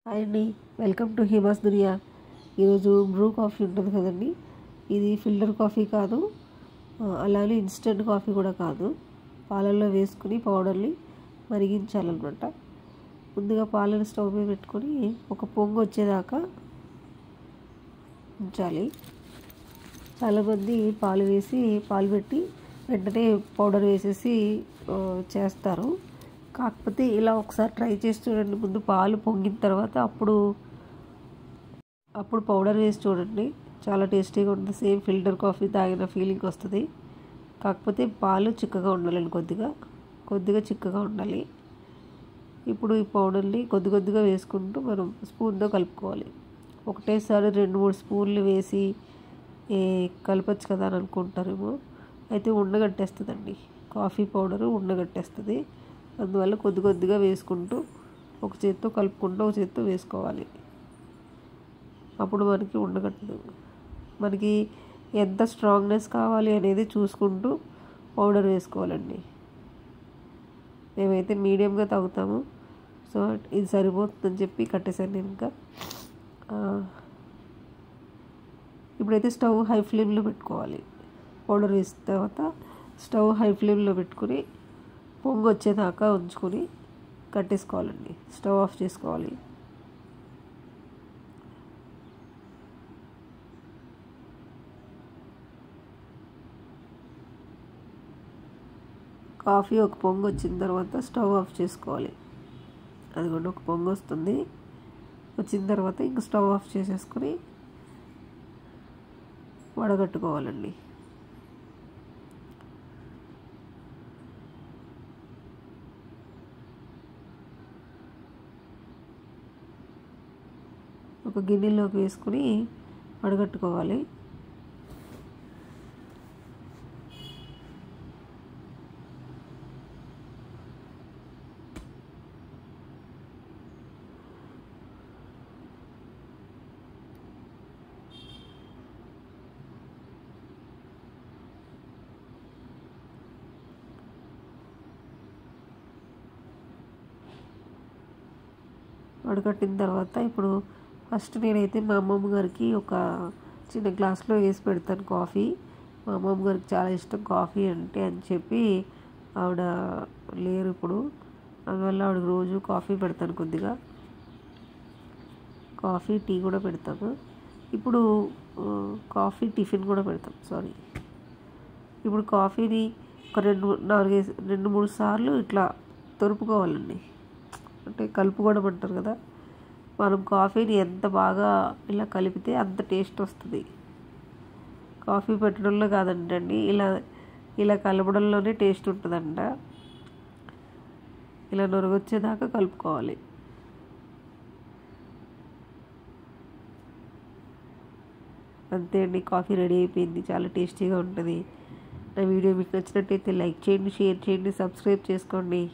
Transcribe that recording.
Hi అండి, welcome to Hima's దునియా. ఈరోజు Bru coffee ఉంటుంది కదండి. ఇది ఫిల్టర్ కాఫీ కాదు, అలానే ఇన్స్టెంట్ కాఫీ కూడా కాదు. పాలల్లో వేసుకుని పౌడర్ని మరిగించాలన్నమాట. ముందుగా పాలను స్టవ్ మీద పెట్టుకొని ఒక పొంగు వచ్చేదాకా ఉంచాలి. చాలామంది పాలు పెట్టి వెంటనే పౌడర్ వేసేసి చేస్తారు. కాకపోతే ఇలా ఒకసారి ట్రై చేసి చూడండి. ముందు పాలు పొంగిన తర్వాత అప్పుడు పౌడర్ వేసి చూడండి. చాలా టేస్టీగా ఉంటుంది. సేమ్ ఫిల్టర్ కాఫీ తాగిన ఫీలింగ్ వస్తుంది. కాకపోతే పాలు చిక్కగా ఉండాలండి, కొద్దిగా చిక్కగా ఉండాలి. ఇప్పుడు ఈ పౌడర్ని కొద్దిగా వేసుకుంటూ మనం స్పూన్తో కలుపుకోవాలి. ఒకటేసారి 2-3 స్పూన్లు వేసి కలపచ్చు కదా అని అనుకుంటారేమో. అయితే ఉండగట్టేస్తుందండి, కాఫీ పౌడరు ఉండగట్టేస్తుంది. అందువల్ల కొద్దిగా వేసుకుంటూ ఒక చేత్తో కలుపుకుంటూ ఒక చేత్తో వేసుకోవాలి. అప్పుడు మనకి ఉండగట్టదు. మనకి ఎంత స్ట్రాంగ్నెస్ కావాలి అనేది చూసుకుంటూ పౌడర్ వేసుకోవాలండి. మేమైతే మీడియంగా తాగుతాము, సో ఇది సరిపోతుందని చెప్పి కట్టేసాను నేను. ఇంకా ఇప్పుడైతే స్టవ్ హై ఫ్లేమ్లో పెట్టుకోవాలి. పౌడర్ వేసిన తర్వాత స్టవ్ హై ఫ్లేమ్లో పెట్టుకుని పొంగు వచ్చేదాకా ఉంచుకొని కట్టేసుకోవాలండి. స్టవ్ ఆఫ్ చేసుకోవాలి. కాఫీ ఒక పొంగు వచ్చిన తర్వాత స్టవ్ ఆఫ్ చేసుకోవాలి. అది కూడా ఒక పొంగు వచ్చిన తర్వాత ఇంక స్టవ్ ఆఫ్ చేసేసుకొని వడగట్టుకోవాలండి. ఒక గిన్నెలోకి వేసుకుని వడగట్టుకోవాలి. వడగట్టిన తర్వాత ఇప్పుడు ఫస్ట్ నేనైతే మా అమ్మమ్మ గారికి ఒక చిన్న గ్లాస్లో వేసి పెడతాను కాఫీ. మా అమ్మమ్మ గారికి చాలా ఇష్టం కాఫీ అంటే అని చెప్పి ఆవిడ లేరు ఇప్పుడు. అందువల్ల ఆవిడకి రోజు కాఫీ పెడతాను, కొద్దిగా కాఫీ టీ కూడా పెడతాము. ఇప్పుడు కాఫీ టిఫిన్ కూడా పెడతాం. ఇప్పుడు కాఫీని ఒక 2-3 సార్లు ఇట్లా తొరుపుకోవాలండి. అంటే కలుపుకోవడం అంటారు కదా. మనం కాఫీని ఎంత బాగా ఇలా కలిపితే అంత టేస్ట్ వస్తుంది. కాఫీ పెట్టడంలో కాదంటండి, ఇలా కలపడంలోనే టేస్ట్ ఉంటుందంట. ఇలా నొరగొచ్చేదాకా కలుపుకోవాలి. అంతే అండి, కాఫీ రెడీ అయిపోయింది. చాలా టేస్టీగా ఉంటుంది. నా వీడియో మీకు నచ్చినట్టయితే లైక్ చేయండి, షేర్ చేయండి, సబ్స్క్రైబ్ చేసుకోండి.